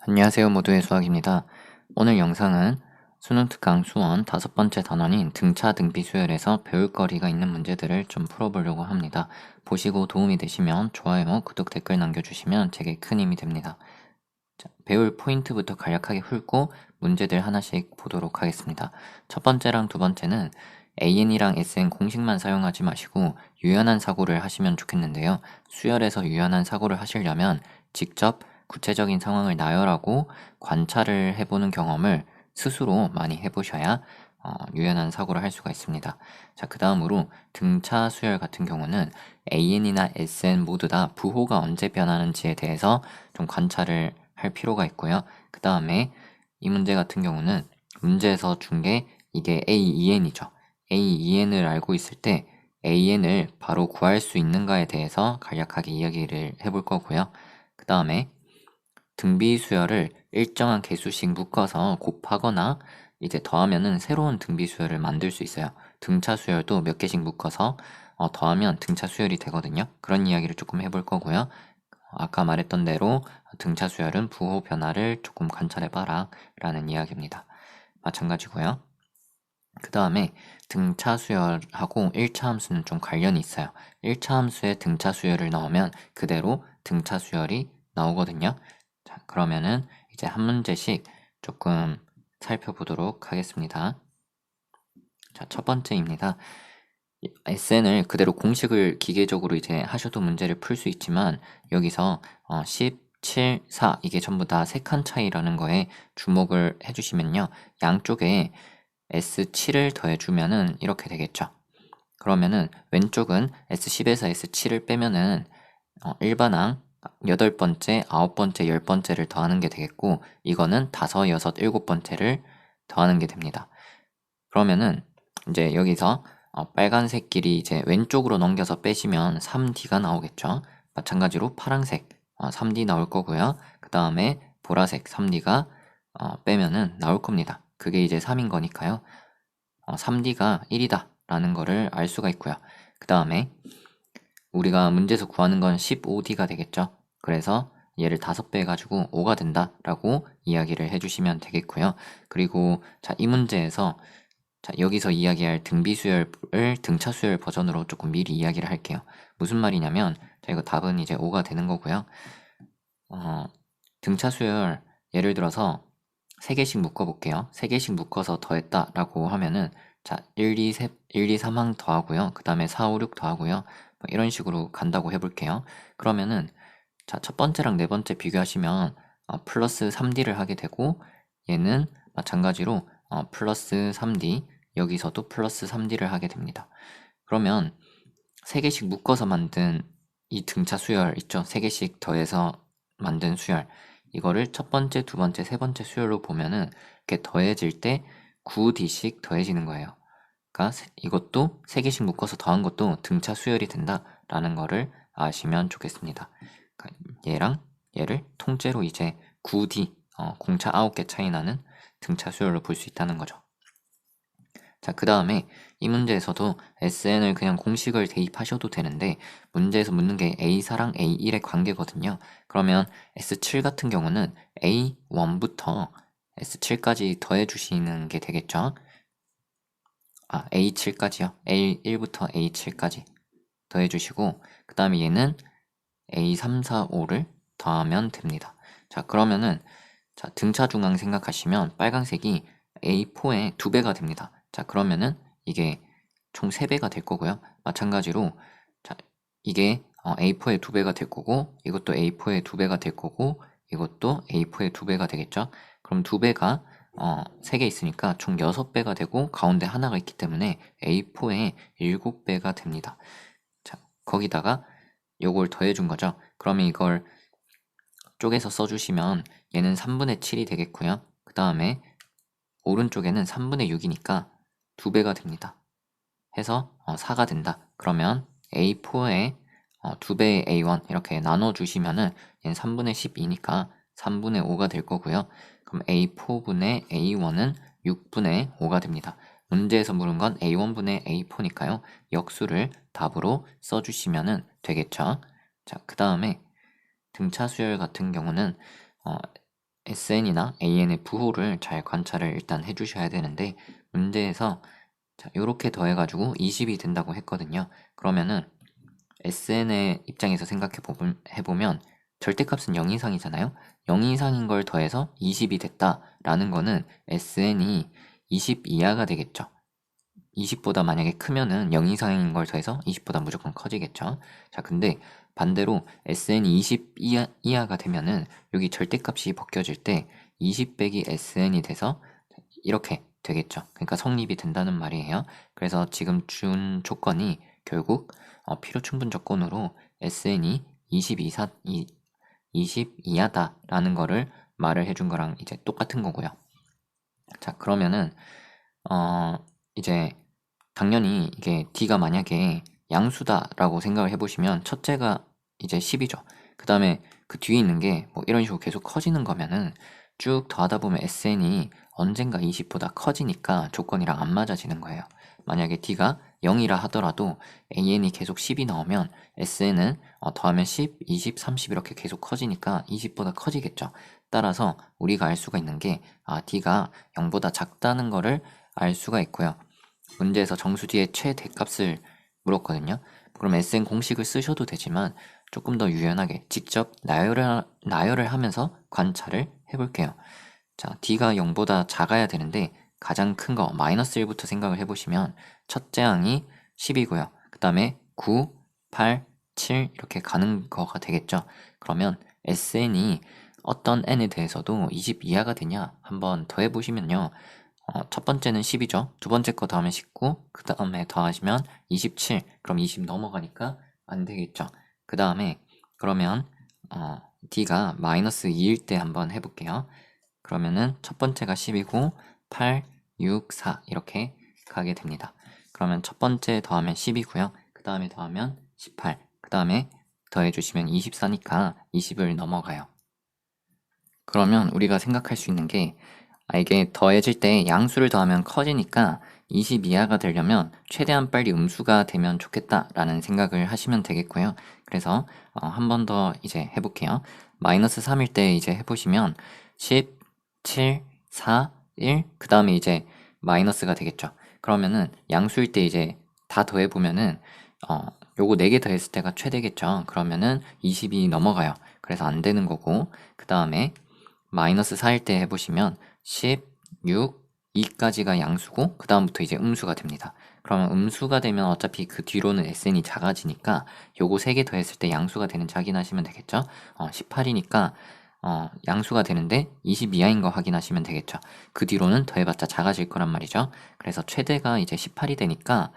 안녕하세요. 모두의 수학입니다. 오늘 영상은 수능 특강 수원 5번째 단원인 등차 등비 수열에서 배울 거리가 있는 문제들을 좀 풀어보려고 합니다. 보시고 도움이 되시면 좋아요, 구독, 댓글 남겨주시면 제게 큰 힘이 됩니다. 자, 배울 포인트부터 간략하게 훑고 문제들 하나씩 보도록 하겠습니다. 첫 번째랑 두 번째는 AN이랑 SN 공식만 사용하지 마시고 유연한 사고를 하시면 좋겠는데요. 수열에서 유연한 사고를 하시려면 직접 구체적인 상황을 나열하고 관찰을 해보는 경험을 스스로 많이 해보셔야 유연한 사고를 할 수가 있습니다. 자, 그 다음으로 등차 수열 같은 경우는 AN이나 SN 모두 다 부호가 언제 변하는지에 대해서 좀 관찰을 할 필요가 있고요. 그 다음에 이 문제 같은 경우는 문제에서 준 게 이게 AEN이죠. AEN을 알고 있을 때 AN을 바로 구할 수 있는가에 대해서 간략하게 이야기를 해볼 거고요. 그 다음에 등비 수열을 일정한 개수씩 묶어서 곱하거나 이제 더하면은 새로운 등비 수열을 만들 수 있어요. 등차 수열도 몇 개씩 묶어서 더하면 등차 수열이 되거든요. 그런 이야기를 조금 해볼 거고요. 아까 말했던 대로 등차 수열은 부호 변화를 조금 관찰해봐라 라는 이야기입니다. 마찬가지고요. 그 다음에 등차 수열하고 1차 함수는 좀 관련이 있어요. 1차 함수에 등차 수열을 넣으면 그대로 등차 수열이 나오거든요. 자, 그러면은 이제 한 문제씩 조금 살펴보도록 하겠습니다. 자, 첫 번째입니다. SN을 그대로 공식을 기계적으로 이제 하셔도 문제를 풀 수 있지만 여기서 10, 7, 4 이게 전부 다 세 칸 차이라는 거에 주목을 해주시면요. 양쪽에 S7을 더해주면은 이렇게 되겠죠. 그러면은 왼쪽은 S10에서 S7을 빼면은 일반항 8번째, 9번째, 10번째를 더하는 게 되겠고 이거는 5, 6, 7번째를 더하는 게 됩니다. 그러면은 이제 여기서 빨간색 길이 이제 왼쪽으로 넘겨서 빼시면 3D가 나오겠죠. 마찬가지로 파란색 3D 나올 거고요. 그 다음에 보라색 3D가 빼면은 나올 겁니다. 그게 이제 3인 거니까요. 3D가 1이다 라는 거를 알 수가 있고요. 그 다음에 우리가 문제에서 구하는 건 15D가 되겠죠. 그래서 얘를 5배 해가지고 5가 된다 라고 이야기를 해주시면 되겠고요. 그리고 자, 이 문제에서 자, 여기서 이야기할 등비수열을 등차수열 버전으로 조금 미리 이야기를 할게요. 무슨 말이냐면 자, 이거 답은 이제 5가 되는 거고요. 등차수열 예를 들어서 3개씩 묶어볼게요. 3개씩 묶어서 더했다 라고 하면은 자 1, 2, 3항 더하고요. 그 다음에 4, 5, 6 더하고요. 뭐 이런 식으로 간다고 해볼게요. 그러면은 자 첫 번째랑 네 번째 비교하시면 플러스 3D를 하게 되고 얘는 마찬가지로 플러스 3D 여기서도 플러스 3D를 하게 됩니다. 그러면 3개씩 묶어서 만든 이 등차 수열 있죠? 3개씩 더해서 만든 수열 이거를 첫 번째, 두 번째, 세 번째 수열로 보면은 이렇게 더해질 때 9D씩 더해지는 거예요. 그러니까 이것도 3개씩 묶어서 더한 것도 등차 수열이 된다라는 거를 아시면 좋겠습니다. 그러니까 얘랑 얘를 통째로 이제 9D 공차 9개 차이 나는 등차 수열로 볼 수 있다는 거죠. 자, 그 다음에 이 문제에서도 SN을 그냥 공식을 대입하셔도 되는데 문제에서 묻는 게 A4랑 A1의 관계거든요. 그러면 S7 같은 경우는 A1부터 S7까지 더해 주시는 게 되겠죠. A7까지요. A1부터 A7까지 더해 주시고 그 다음에 얘는 A3, 4, 5를 더하면 됩니다. 자, 그러면은 자, 등차 중앙 생각하시면 빨간색이 A4의 2배가 됩니다. 자, 그러면은 이게 총 3배가 될 거고요. 마찬가지로 자, 이게 A4의 2배가 될 거고 이것도 A4의 2배가 될 거고 이것도 A4의 2배가 되겠죠. 그럼 2배가 3개 있으니까 총 6배가 되고 가운데 하나가 있기 때문에 A4의 7배가 됩니다. 자, 거기다가 요걸 더해준 거죠. 그러면 이걸 쪽에서 써주시면 얘는 3분의 7이 되겠고요. 그 다음에 오른쪽에는 3분의 6이니까 2배가 됩니다. 해서 4가 된다. 그러면 A4에 2배의 A1 이렇게 나눠주시면은 얘는 3분의 12니까 3분의 5가 될 거고요. 그럼 A4분의 A1은 6분의 5가 됩니다. 문제에서 물은 건 A1분의 A4니까요. 역수를 답으로 써주시면 되겠죠. 자, 그 다음에 등차 수열 같은 경우는 SN이나 AN의 부호를 잘 관찰을 일단 해주셔야 되는데, 문제에서 자, 요렇게 더해가지고 20이 된다고 했거든요. 그러면은 SN의 입장에서 해보면 절대값은 0 이상이잖아요. 0 이상인 걸 더해서 20이 됐다라는 거는 SN이 20 이하가 되겠죠. 20보다 만약에 크면은 0 이상인 걸 더해서 20보다 무조건 커지겠죠. 자, 근데 반대로 SN이 20 이하가 되면은 여기 절대값이 벗겨질 때 20 빼기 SN이 돼서 이렇게 되겠죠. 그러니까 성립이 된다는 말이에요. 그래서 지금 준 조건이 결국 필요 충분 조건으로 SN이 20 이하다라는 거를 말을 해준 거랑 이제 똑같은 거고요. 자, 그러면은 이제 당연히 이게 D가 만약에 양수다라고 생각을 해보시면 첫째가 이제 10이죠. 그 다음에 그 뒤에 있는 게 뭐 이런 식으로 계속 커지는 거면은 쭉 더하다 보면 SN이 언젠가 20보다 커지니까 조건이랑 안 맞아지는 거예요. 만약에 D가 0이라 하더라도 AN이 계속 10이 나오면 SN은 더하면 10, 20, 30 이렇게 계속 커지니까 20보다 커지겠죠. 따라서 우리가 알 수가 있는 게 D가 0보다 작다는 거를 알 수가 있고요. 문제에서 정수 뒤에 최대값을 물었거든요. 그럼 SN 공식을 쓰셔도 되지만 조금 더 유연하게 직접 나열을 하면서 관찰을 해볼게요. 자, D가 0보다 작아야 되는데 가장 큰 거 마이너스 1부터 생각을 해보시면 첫째 항이 10이고요. 그 다음에 9, 8, 7 이렇게 가는 거가 되겠죠. 그러면 SN이 어떤 n에 대해서도 20 이하가 되냐 한번 더 해보시면요. 첫 번째는 10이죠. 두 번째 거 더하면 19, 그 다음에 더하시면 27, 그럼 20 넘어가니까 안 되겠죠. 그 다음에 그러면 D가 마이너스 2일 때 한번 해볼게요. 그러면은 첫 번째가 10이고 8, 6, 4 이렇게 가게 됩니다. 그러면 첫 번째 더하면 10이고요. 그 다음에 더하면 18, 그 다음에 더해주시면 24니까 20을 넘어가요. 그러면 우리가 생각할 수 있는 게 이게 더해질 때 양수를 더하면 커지니까 20 이하가 되려면 최대한 빨리 음수가 되면 좋겠다라는 생각을 하시면 되겠고요. 그래서 한 번 더 이제 해볼게요. 마이너스 3일 때 이제 해보시면 10, 7, 4, 1, 그 다음에 이제 마이너스가 되겠죠. 그러면은 양수일 때 이제 다 더해보면은 요거 4개 더했을 때가 최대겠죠. 그러면은 20이 넘어가요. 그래서 안 되는 거고, 그 다음에 마이너스 4일 때 해보시면 10, 6, 2까지가 양수고 그 다음부터 이제 음수가 됩니다. 그러면 음수가 되면 어차피 그 뒤로는 SN이 작아지니까 요거 3개 더했을 때 양수가 되는지 확인하시면 되겠죠. 18이니까 양수가 되는데 20 이하인 거 확인하시면 되겠죠. 그 뒤로는 더해봤자 작아질 거란 말이죠. 그래서 최대가 이제 18이 되니까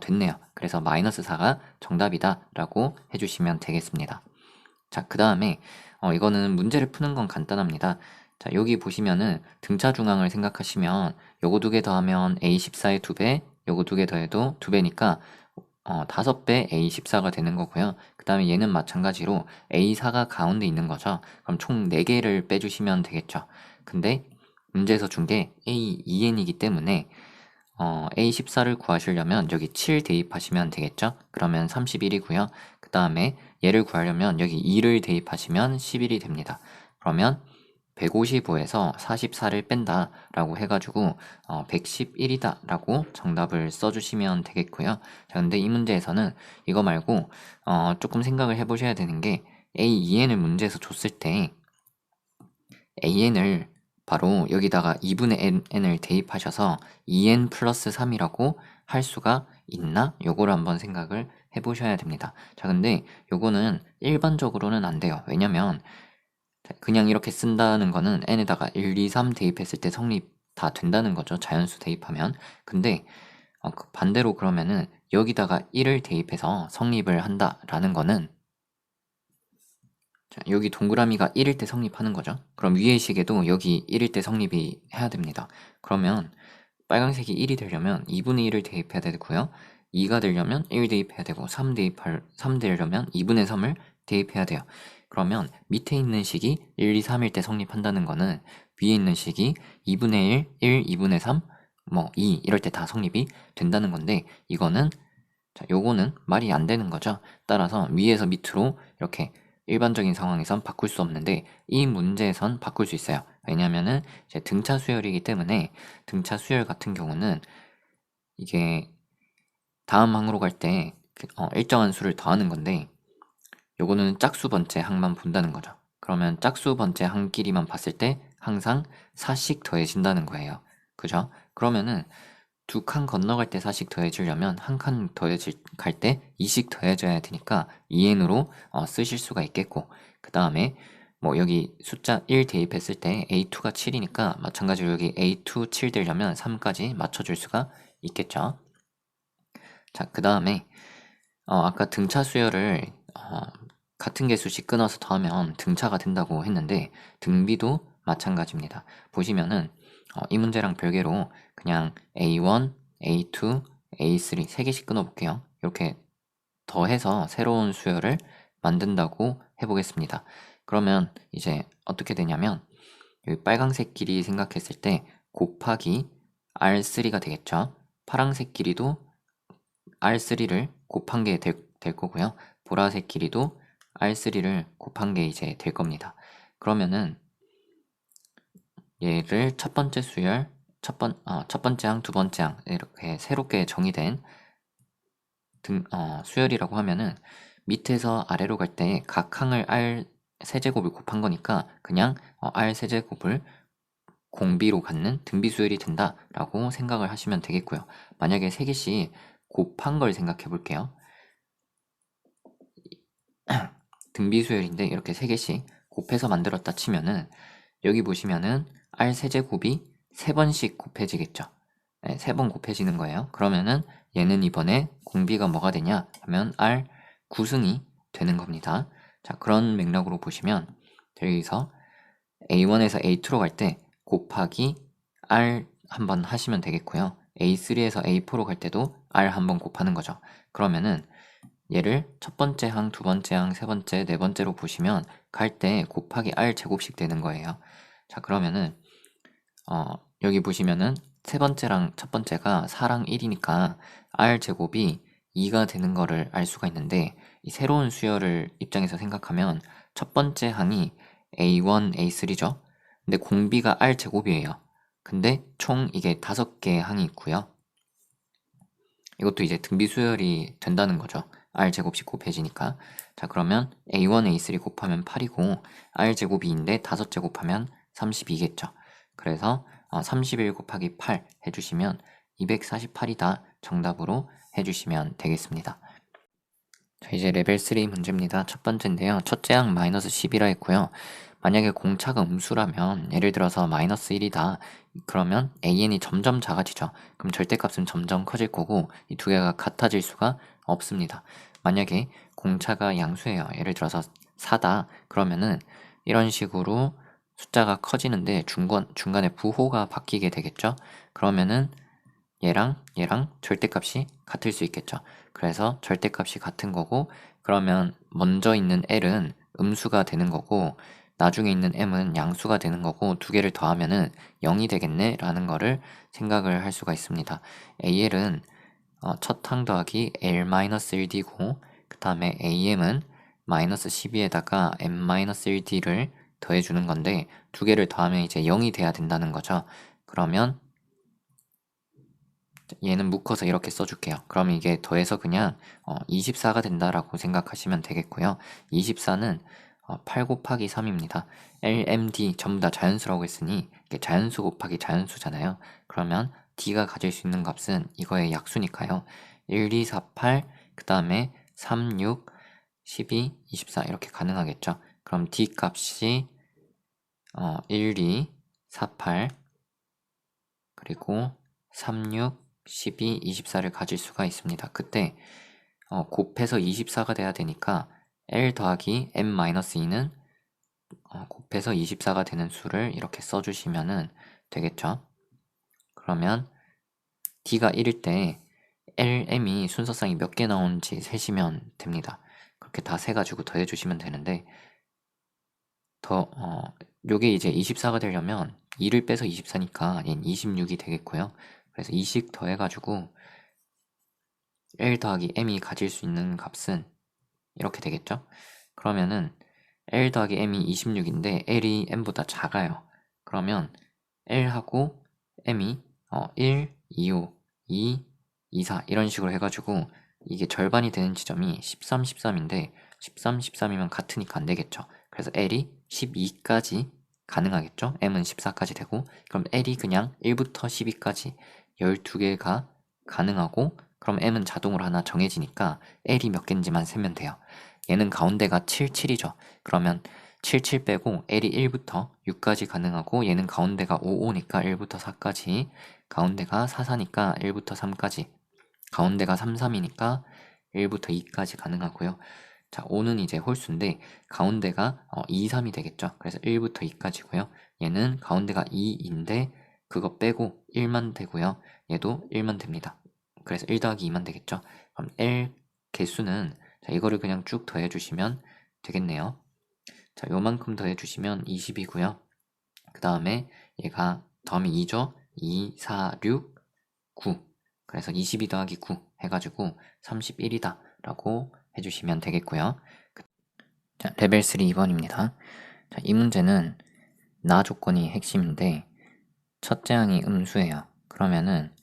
됐네요. 그래서 마이너스 4가 정답이다 라고 해주시면 되겠습니다. 자, 그 다음에 이거는 문제를 푸는 건 간단합니다. 자, 여기 보시면은 등차 중앙을 생각하시면 요거 2개 더하면 A14의 2배, 요거 2개 더해도 2배니까 5배 A14가 되는 거고요. 그 다음에 얘는 마찬가지로 A4가 가운데 있는 거죠. 그럼 총 4개를 빼주시면 되겠죠. 근데 문제에서 준 게 A2n이기 때문에 A14를 구하시려면 여기 7 대입하시면 되겠죠? 그러면 31이고요. 그 다음에 얘를 구하려면 여기 2를 대입하시면 11이 됩니다. 그러면 155에서 44를 뺀다 라고 해가지고 111이다 라고 정답을 써주시면 되겠고요. 자, 근데 이 문제에서는 이거 말고 조금 생각을 해보셔야 되는 게 A2n을 문제에서 줬을 때 AN을 바로 여기다가 2분의 n을 대입하셔서 2n 플러스 3이라고 할 수가 있나? 요거를 한번 생각을 해보셔야 됩니다. 자, 근데 요거는 일반적으로는 안 돼요. 왜냐면 그냥 이렇게 쓴다는 거는 n에다가 1, 2, 3 대입했을 때 성립 다 된다는 거죠. 자연수 대입하면. 근데 반대로 그러면은 여기다가 1을 대입해서 성립을 한다라는 거는 자, 여기 동그라미가 1일 때 성립하는 거죠. 그럼 위의 시계도 여기 1일 때 성립이 해야 됩니다. 그러면 빨간색이 1이 되려면 2분의 1을 대입해야 되고요. 2가 되려면 1 대입해야 되고 3 되려면 2분의 3을 대입해야 돼요. 그러면 밑에 있는 식이 1, 2, 3일 때 성립한다는 거는 위에 있는 식이 2분의 1, 2분의 3, 2 이럴 때 다 성립이 된다는 건데 요거는 말이 안 되는 거죠. 따라서 위에서 밑으로 이렇게 일반적인 상황에선 바꿀 수 없는데 이 문제에선 바꿀 수 있어요. 왜냐면은 이제 등차 수열이기 때문에 등차 수열 같은 경우는 이게 다음 항으로 갈 때 일정한 수를 더하는 건데 요거는 짝수 번째 항만 본다는 거죠. 그러면 짝수 번째 항끼리만 봤을 때 항상 4씩 더해진다는 거예요. 그죠? 그러면은 두 칸 건너갈 때 4씩 더해주려면 한 칸 갈 때 2씩 더해줘야 되니까 2n으로 쓰실 수가 있겠고, 그 다음에 뭐 여기 숫자 1 대입했을 때 a2가 7이니까 마찬가지로 여기 a2 7 되려면 3까지 맞춰줄 수가 있겠죠. 자, 그 다음에 아까 등차 수열을 같은 개수씩 끊어서 더하면 등차가 된다고 했는데 등비도 마찬가지입니다. 보시면은 이 문제랑 별개로 그냥 A1, A2, A3 세 개씩 끊어 볼게요. 이렇게 더해서 새로운 수열을 만든다고 해보겠습니다. 그러면 이제 어떻게 되냐면 여기 빨강색 길이 생각했을 때 곱하기 R3가 되겠죠. 파란색 길이도 R3를 곱한 게 될 거고요. 보라색 길이도 R3를 곱한 게 이제 될 겁니다. 그러면은 얘를 첫 번째 수열, 첫 번째 항, 두 번째 항 이렇게 새롭게 정의된 수열이라고 하면은 밑에서 아래로 갈 때 각 항을 R 세제곱을 곱한 거니까 그냥 R 세제곱을 공비로 갖는 등비 수열이 된다라고 생각을 하시면 되겠고요. 만약에 세 개씩 곱한 걸 생각해 볼게요. 등비 수열인데 이렇게 세 개씩 곱해서 만들었다 치면은 여기 보시면은 R 세제곱이 세 번씩 곱해지겠죠. 네, 세 번 곱해지는 거예요. 그러면은 얘는 이번에 공비가 뭐가 되냐 하면 R 9승이 되는 겁니다. 자, 그런 맥락으로 보시면 여기서 A1에서 A2로 갈 때 곱하기 R 한번 하시면 되겠고요. A3에서 A4로 갈 때도 R 한번 곱하는 거죠. 그러면은 얘를 첫 번째 항, 두 번째 항, 세 번째, 네 번째로 보시면 갈 때 곱하기 R 제곱씩 되는 거예요. 자, 그러면은 여기 보시면은 세 번째랑 첫 번째가 4랑 1이니까 R 제곱이 2가 되는 거를 알 수가 있는데 이 새로운 수열을 입장에서 생각하면 첫 번째 항이 A1, A3죠. 근데 공비가 R 제곱이에요. 근데 총 이게 5개 항이 있고요. 이것도 이제 등비 수열이 된다는 거죠. R 제곱씩 곱해지니까. 자, 그러면 A1, A3 곱하면 8이고 R 제곱이 2인데 5제 곱하면 32겠죠. 그래서 31 곱하기 8 해주시면 248이다 정답으로 해주시면 되겠습니다. 자, 이제 레벨 3 문제입니다. 첫 번째인데요. 첫째 항 마이너스 10이라 했고요. 만약에 공차가 음수라면 예를 들어서 마이너스 1이다. 그러면 AN이 점점 작아지죠. 그럼 절대값은 점점 커질 거고 이 두 개가 같아질 수가 없습니다. 만약에 공차가 양수예요. 예를 들어서 4다. 그러면은 이런 식으로 숫자가 커지는데 중간에 부호가 바뀌게 되겠죠. 그러면은 얘랑 절대값이 같을 수 있겠죠. 그래서 절대값이 같은 거고 그러면 먼저 있는 L은 음수가 되는 거고 나중에 있는 M은 양수가 되는 거고 두 개를 더하면은 0이 되겠네 라는 거를 생각을 할 수가 있습니다. AL은 첫 항 더하기 L-1D고 그 다음에 AM은 마이너스 12에다가 M-1D를 더해주는 건데 두 개를 더하면 이제 0이 돼야 된다는 거죠. 그러면 얘는 묶어서 이렇게 써줄게요. 그럼 이게 더해서 그냥 24가 된다라고 생각하시면 되겠고요. 24는 8 곱하기 3입니다. LMD 전부 다 자연수라고 했으니 이게 자연수 곱하기 자연수잖아요. 그러면 D가 가질 수 있는 값은 이거의 약수니까요. 1, 2, 4, 8, 그 다음에 3, 6, 12, 24 이렇게 가능하겠죠. 그럼 D 값이 1, 2, 4, 8 그리고 3, 6, 12, 24를 가질 수가 있습니다. 그때 곱해서 24가 돼야 되니까 L 더하기 M-2는 곱해서 24가 되는 수를 이렇게 써주시면 되겠죠. 그러면 D가 1일 때 LM이 순서상이 몇 개 나오는지 세시면 됩니다. 그렇게 다 세가지고 더해주시면 되는데 요게 이제 24가 되려면 2를 빼서 24니까 얘는 26이 되겠고요. 그래서 2씩 더해가지고 L 더하기 M이 가질 수 있는 값은 이렇게 되겠죠? 그러면은 L 더하기 M이 26인데 L이 M보다 작아요. 그러면 L하고 M이 1, 2, 5, 2, 2, 4 이런 식으로 해가지고 이게 절반이 되는 지점이 13, 13인데 13, 13이면 같으니까 안 되겠죠. 그래서 L이 12까지 가능하겠죠. M은 14까지 되고 그럼 L이 그냥 1부터 12까지 12개가 가능하고 그럼 M은 자동으로 하나 정해지니까 L이 몇 개인지만 세면 돼요. 얘는 가운데가 7, 7이죠. 그러면 7, 7 빼고 L이 1부터 6까지 가능하고 얘는 가운데가 5, 5니까 1부터 4까지 가운데가 4, 4니까 1부터 3까지 가운데가 3, 3이니까 1부터 2까지 가능하고요. 자, 5는 이제 홀수인데 가운데가 2, 3이 되겠죠. 그래서 1부터 2까지고요. 얘는 가운데가 2인데 그거 빼고 1만 되고요. 얘도 1만 됩니다. 그래서 1 더하기 2만 되겠죠. 그럼 L 개수는 자, 이거를 그냥 쭉 더해주시면 되겠네요. 자, 요만큼 더해주시면 20이고요. 그 다음에 얘가 더하면 2죠. 2, 4, 6, 9. 그래서 22 더하기 9 해가지고 31이다 라고 해주시면 되겠고요. 자, 레벨 3 2번입니다. 자, 이 문제는 나 조건이 핵심인데 첫째 항이 음수예요. 그러면은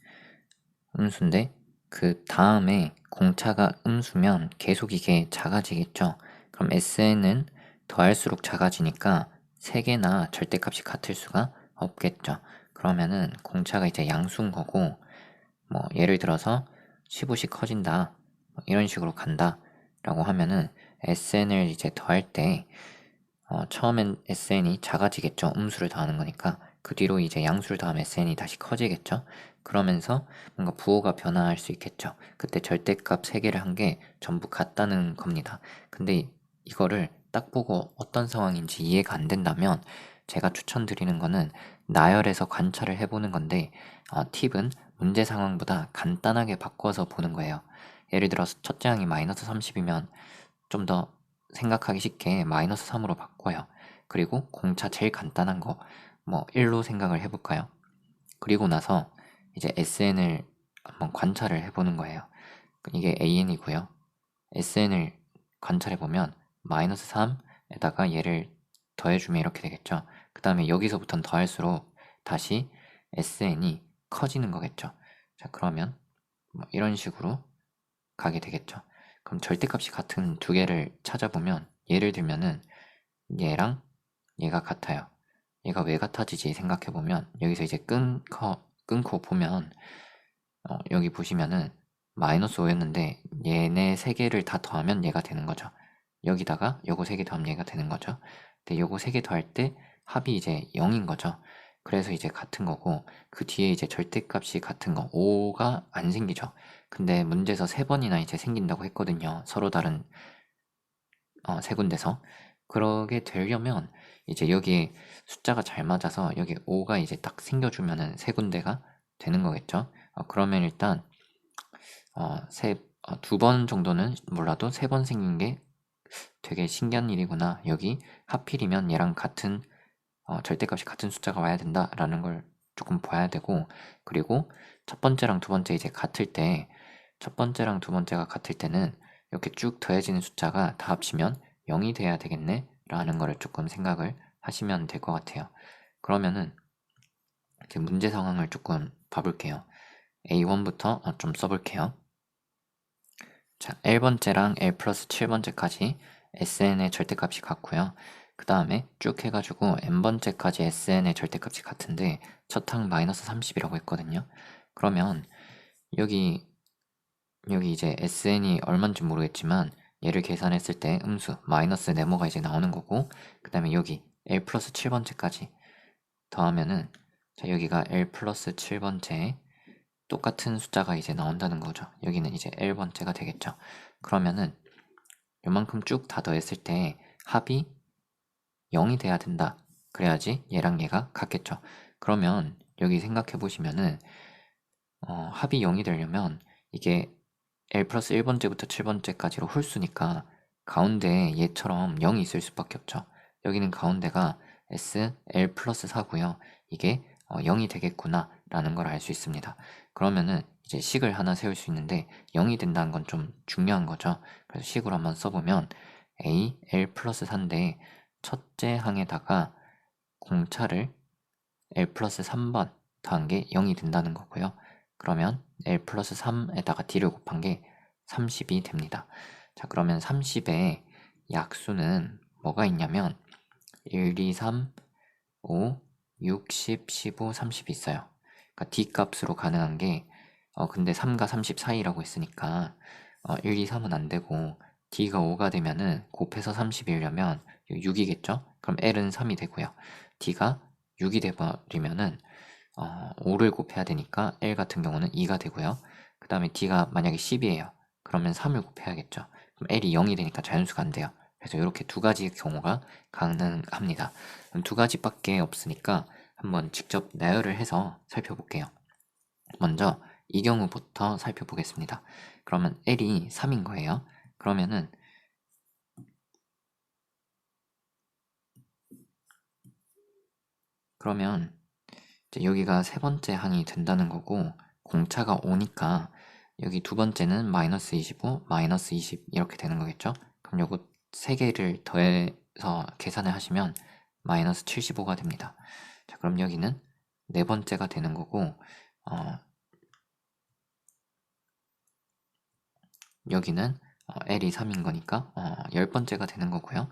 음수인데 그 다음에 공차가 음수면 계속 이게 작아지겠죠. 그럼 SN은 더할수록 작아지니까 3개나 절대값이 같을 수가 없겠죠. 그러면은 공차가 이제 양수인 거고 뭐 예를 들어서 15씩 커진다 뭐 이런 식으로 간다 라고 하면은 SN을 이제 더할 때 처음엔 SN이 작아지겠죠. 음수를 더하는 거니까. 그 뒤로 이제 양수를 더하면 SN이 다시 커지겠죠. 그러면서 뭔가 부호가 변화할 수 있겠죠. 그때 절대값 3개를 한 게 전부 같다는 겁니다. 근데 이거를 딱 보고 어떤 상황인지 이해가 안 된다면 제가 추천드리는 거는 나열해서 관찰을 해보는 건데 팁은 문제 상황보다 간단하게 바꿔서 보는 거예요. 예를 들어서 첫째 항이 마이너스 30이면 좀 더 생각하기 쉽게 마이너스 3으로 바꿔요. 그리고 공차 제일 간단한 거 뭐 1로 생각을 해볼까요? 그리고 나서 이제 SN을 한번 관찰을 해보는 거예요. 이게 AN이고요. SN을 관찰해보면 마이너스 3에다가 얘를 더해주면 이렇게 되겠죠. 그 다음에 여기서부터는 더할수록 다시 SN이 커지는 거겠죠. 자, 그러면 뭐 이런 식으로 가게 되겠죠. 그럼 절대값이 같은 두 개를 찾아보면 예를 들면은 얘랑 얘가 같아요. 얘가 왜 같아지지 생각해보면 여기서 이제 끊고 보면 여기 보시면은 마이너스 5였는데 얘네 세 개를 다 더하면 얘가 되는 거죠. 여기다가 요거 세 개 더하면 얘가 되는 거죠. 근데 요거 세 개 더할 때 합이 이제 0인 거죠. 그래서 이제 같은 거고 그 뒤에 이제 절대값이 같은 거 5가 안 생기죠. 근데 문제에서 3번이나 이제 생긴다고 했거든요. 서로 다른 세 군데서. 그러게 되려면 이제 여기에 숫자가 잘 맞아서 여기 5가 이제 딱 생겨주면은 세 군데가 되는 거겠죠. 그러면 일단 두 번 정도는 몰라도 3번 생긴 게 되게 신기한 일이구나. 여기 하필이면 얘랑 같은 절대값이 같은 숫자가 와야 된다라는 걸 조금 봐야 되고 그리고 첫 번째랑 두 번째 이제 같을 때 첫 번째랑 두 번째가 같을 때는 이렇게 쭉 더해지는 숫자가 다 합치면 0이 돼야 되겠네 라는 거를 조금 생각을 하시면 될 것 같아요. 그러면은 이제 문제 상황을 조금 봐볼게요. A1부터 좀 써볼게요. 자, 1번째랑 L 플러스 7번째까지 SN의 절대값이 같고요. 그 다음에 쭉 해가지고 n번째까지 SN의 절대값이 같은데 첫 항 마이너스 30이라고 했거든요. 그러면 여기 이제 SN이 얼마인지 모르겠지만 얘를 계산했을 때 음수 마이너스 네모가 이제 나오는 거고 그 다음에 여기 L 플러스 7번째까지 더하면은 자 여기가 L 플러스 7번째 똑같은 숫자가 이제 나온다는 거죠. 여기는 이제 L번째가 되겠죠. 그러면은 요만큼 쭉 다 더했을 때 합이 0이 돼야 된다. 그래야지 얘랑 얘가 같겠죠. 그러면 여기 생각해 보시면은 합이 0이 되려면 이게 L 플러스 1번째부터 7번째까지로 홀수니까 가운데에 얘처럼 0이 있을 수밖에 없죠. 여기는 가운데가 S, L 플러스 4고요. 이게 0이 되겠구나 라는 걸 알 수 있습니다. 그러면은 이제 식을 하나 세울 수 있는데 0이 된다는 건 좀 중요한 거죠. 그래서 식으로 한번 써보면 A, L 플러스 4인데 첫째 항에다가 공차를 L 플러스 3번 더한 게 0이 된다는 거고요. 그러면 L 플러스 3에다가 D를 곱한 게 30이 됩니다. 자, 그러면 30의 약수는 뭐가 있냐면 1, 2, 3, 5, 6, 10, 15, 30이 있어요. 그러니까 D 값으로 가능한 게 근데 3과 30 사이라고 했으니까 1, 2, 3은 안 되고 D가 5가 되면은 곱해서 30이려면 6이겠죠? 그럼 L은 3이 되고요. D가 6이 돼버리면은 5를 곱해야 되니까 L 같은 경우는 2가 되고요. 그 다음에 D가 만약에 10이에요. 그러면 3을 곱해야겠죠. 그럼 L이 0이 되니까 자연수가 안 돼요. 그래서 이렇게 두 가지 경우가 가능합니다. 그럼 두 가지밖에 없으니까 한번 직접 나열을 해서 살펴볼게요. 먼저 이 경우부터 살펴보겠습니다. 그러면 L이 3인 거예요. 그러면 이제 여기가 세 번째 항이 된다는 거고 공차가 5니까 여기 두 번째는 마이너스 25, 마이너스 20 이렇게 되는 거겠죠? 그럼 요거 세 개를 더해서 계산을 하시면 마이너스 75가 됩니다. 자, 그럼 여기는 네 번째가 되는 거고 여기는 L이 3인 거니까 열 번째가 되는 거고요.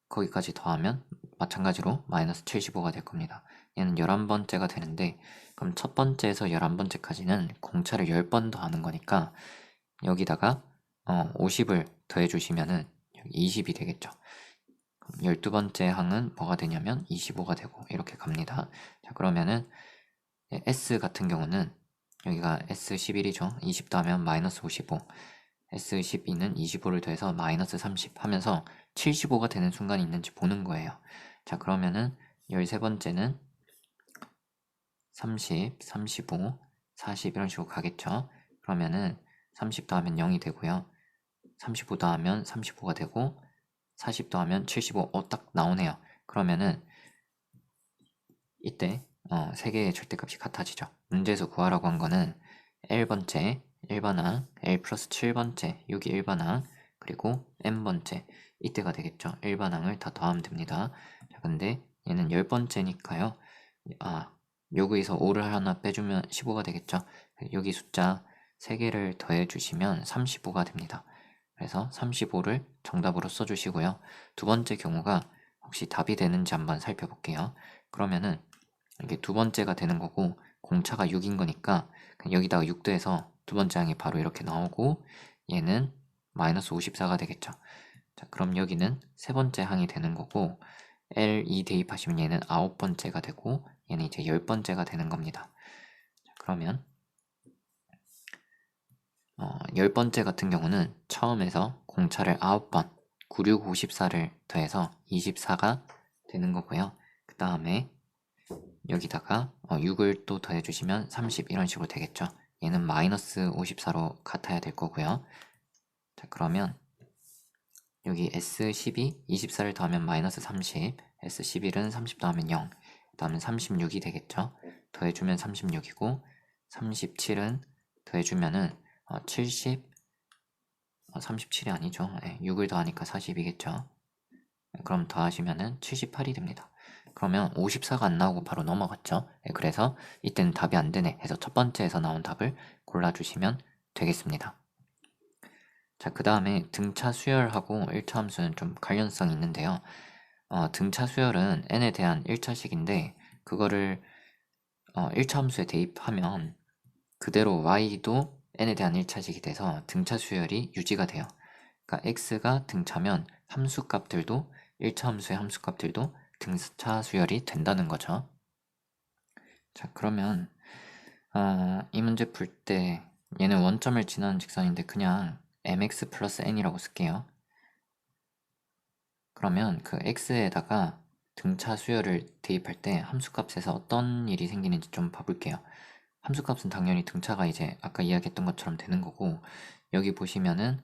거기까지 더하면 마찬가지로 마이너스 75가 될 겁니다. 얘는 11번째가 되는데 그럼 첫 번째에서 11번째까지는 공차를 10번 더하는 거니까 여기다가 50을 더해 주시면은 20이 되겠죠. 12번째 항은 뭐가 되냐면 25가 되고 이렇게 갑니다. 자, 그러면은 S 같은 경우는 여기가 S11이죠. 20 더하면 마이너스 55, S12는 25를 더해서 마이너스 30 하면서 75가 되는 순간이 있는지 보는 거예요. 자, 그러면은 13번째는 30, 35, 40 이런 식으로 가겠죠. 그러면은 30 더하면 0이 되고요. 35 더하면 35가 되고 40 더하면 75, 딱 나오네요. 그러면은 이때 세 개의 절대값이 같아지죠. 문제에서 구하라고 한 거는 L번째, 1번항, L 플러스 7번째, 6이 1번항, 그리고 N번째, 이때가 되겠죠. 1번항을 다 더하면 됩니다. 자, 근데 얘는 10번째니까요. 여기서 5를 하나 빼주면 15가 되겠죠. 여기 숫자 3개를 더해주시면 35가 됩니다. 그래서 35를 정답으로 써주시고요. 두 번째 경우가 혹시 답이 되는지 한번 살펴볼게요. 그러면은 이게 두 번째가 되는 거고 공차가 6인 거니까 그냥 여기다가 6 더해서 두 번째 항이 바로 이렇게 나오고 얘는 마이너스 54가 되겠죠. 자, 그럼 여기는 세 번째 항이 되는 거고 L2 대입하시면 얘는 9번째가 되고 얘는 이제 10번째가 되는 겁니다. 자, 그러면 10번째 같은 경우는 처음에서 공차를 9번 96, 54를 더해서 24가 되는 거고요. 그 다음에 여기다가 6을 또 더해주시면 30 이런 식으로 되겠죠. 얘는 마이너스 54로 같아야 될 거고요. 자, 그러면 여기 S12, 24를 더하면 마이너스 30, S11은 30 더하면 0, 그 다음에 36이 되겠죠. 더해주면 36이고 37은 더해주면은 70, 37이 아니죠. 6을 더하니까 40이겠죠. 그럼 더하시면은 78이 됩니다. 그러면 54가 안 나오고 바로 넘어갔죠. 그래서 이때는 답이 안 되네 해서 첫 번째에서 나온 답을 골라주시면 되겠습니다. 자, 그 다음에 등차 수열하고 1차 함수는 좀 관련성이 있는데요. 등차 수열은 n에 대한 1차식인데 그거를 1차 함수에 대입하면 그대로 y도 n에 대한 1차식이 돼서 등차 수열이 유지가 돼요. 그러니까 x가 등차면 함수값들도 1차 함수의 함수값들도 등차 수열이 된다는 거죠. 자, 그러면 이 문제 풀 때 얘는 원점을 지나는 직선인데 그냥 mx 플러스 n이라고 쓸게요. 그러면 그 x에다가 등차 수열을 대입할 때 함수값에서 어떤 일이 생기는지 좀 봐볼게요. 함수값은 당연히 등차가 이제 아까 이야기했던 것처럼 되는 거고 여기 보시면은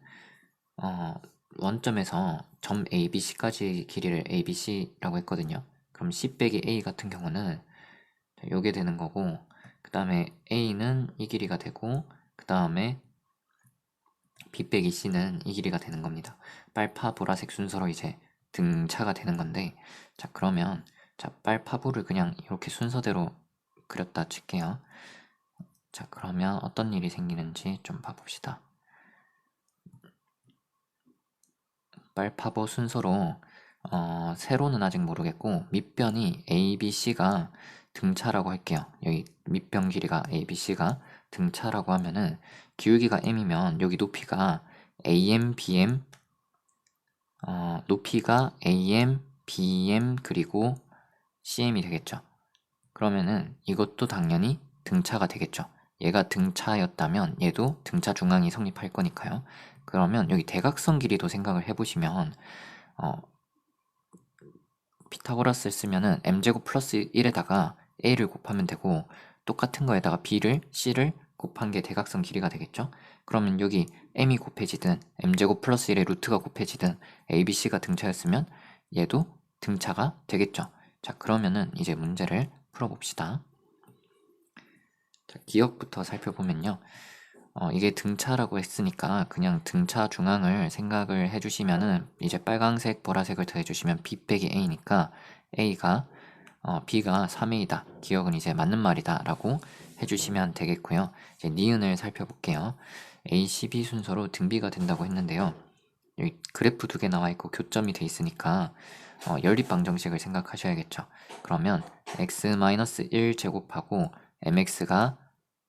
원점에서 점 ABC까지 길이를 ABC라고 했거든요. 그럼 C 빼기 A 같은 경우는 요게 되는 거고 그 다음에 A는 이 길이가 되고 그 다음에 B 빼기 C는 이 길이가 되는 겁니다. 빨파, 보라색 순서로 이제 등차가 되는 건데, 자 그러면 자 빨파부를 그냥 이렇게 순서대로 그렸다 칠게요. 자 그러면 어떤 일이 생기는지 좀 봐봅시다. 빨파보 순서로 세로는 아직 모르겠고 밑변이 A, B, C가 등차라고 할게요. 여기 밑변 길이가 A, B, C가 등차라고 하면은 기울기가 M이면 여기 높이가 AM, BM 높이가 AM, BM 그리고 CM이 되겠죠. 그러면은 이것도 당연히 등차가 되겠죠. 얘가 등차였다면 얘도 등차 중앙이 성립할 거니까요. 그러면 여기 대각선 길이도 생각을 해보시면 피타고라스를 쓰면은 m제곱 플러스 1에다가 a를 곱하면 되고 똑같은 거에다가 b를 c를 곱한 게 대각선 길이가 되겠죠. 그러면 여기 m이 곱해지든 m제곱 플러스 1에 루트가 곱해지든 abc가 등차였으면 얘도 등차가 되겠죠. 자 그러면은 이제 문제를 풀어봅시다. 자, 기억부터 살펴보면요. 이게 등차라고 했으니까 그냥 등차 중앙을 생각을 해주시면은 이제 빨강색, 보라색을 더해주시면 b 빼기 a니까 a가 b가 3a다. 기억은 이제 맞는 말이다 라고 해주시면 되겠고요. 이제 니은을 살펴볼게요. a, c, b 순서로 등비가 된다고 했는데요. 여기 그래프 두 개 나와 있고 교점이 돼 있으니까 연립방정식을 생각하셔야겠죠. 그러면 x-1 제곱하고 mx가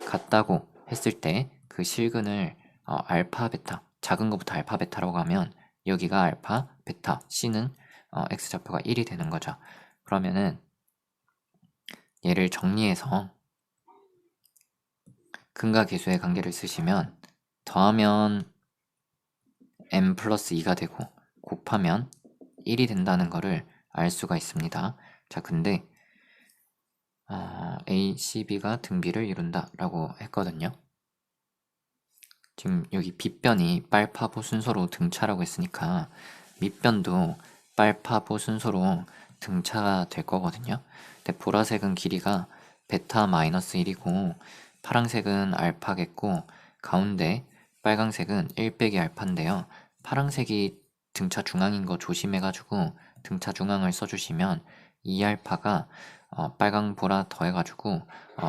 같다고 했을 때 그 실근을 알파, 베타, 작은 것부터 알파, 베타라고 하면 여기가 알파, 베타, c는 x좌표가 1이 되는 거죠. 그러면은 얘를 정리해서 근과 계수의 관계를 쓰시면 더하면 m 플러스 2가 되고 곱하면 1이 된다는 거를 알 수가 있습니다. 자, 근데 A, C, B가 등비를 이룬다 라고 했거든요. 지금 여기 빗변이 빨파보 순서로 등차라고 했으니까 밑변도 빨파보 순서로 등차가 될 거거든요. 근데 보라색은 길이가 베타 마이너스 1이고 파랑색은 알파겠고 가운데 빨강색은 1 빼기 알파인데요. 파랑색이 등차 중앙인 거 조심해가지고 등차 중앙을 써주시면 2알파가 빨강 보라 더해가지고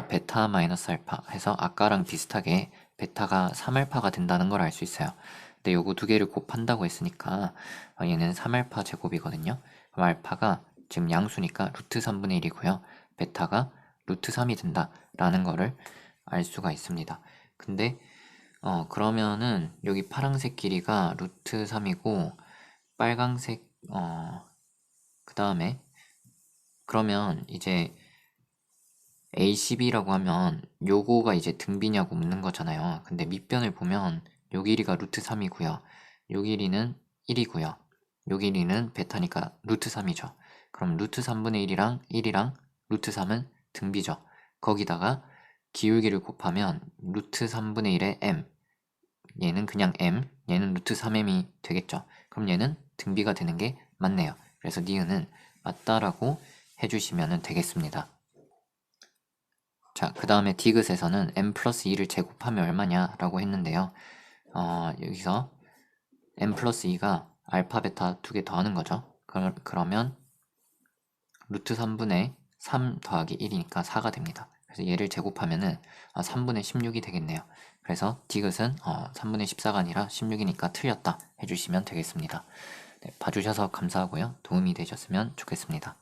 베타 마이너스 알파 해서 아까랑 비슷하게 베타가 3알파가 된다는 걸 알 수 있어요. 근데 요거 두 개를 곱한다고 했으니까 얘는 3알파 제곱이거든요. 그럼 알파가 지금 양수니까 루트 3분의 1이고요. 베타가 루트 3이 된다라는 거를 알 수가 있습니다. 근데 그러면은 여기 파란색 길이가 루트 3이고 빨강색 그 다음에 그러면 이제 ACB라고 하면 요거가 이제 등비냐고 묻는 거잖아요. 근데 밑변을 보면 요 길이가 루트 3이고요. 요 길이는 1이고요. 요 길이는 베타니까 루트 3이죠. 그럼 루트 3분의 1이랑 1이랑 루트 3은 등비죠. 거기다가 기울기를 곱하면 루트 3분의 1에 m 얘는 그냥 m 얘는 루트 3m이 되겠죠. 그럼 얘는 등비가 되는 게 맞네요. 그래서 니은은 맞다라고 해주시면 되겠습니다. 자, 그 다음에 디귿에서는 m 플러스 2를 제곱하면 얼마냐 라고 했는데요. 여기서 m 플러스 2가 알파, 베타 두 개 더하는 거죠. 그러면 루트 3분의 3 더하기 1이니까 4가 됩니다. 그래서 얘를 제곱하면은 3분의 16이 되겠네요. 그래서 디귿은 3분의 14가 아니라 16이니까 틀렸다 해주시면 되겠습니다. 네, 봐주셔서 감사하고요. 도움이 되셨으면 좋겠습니다.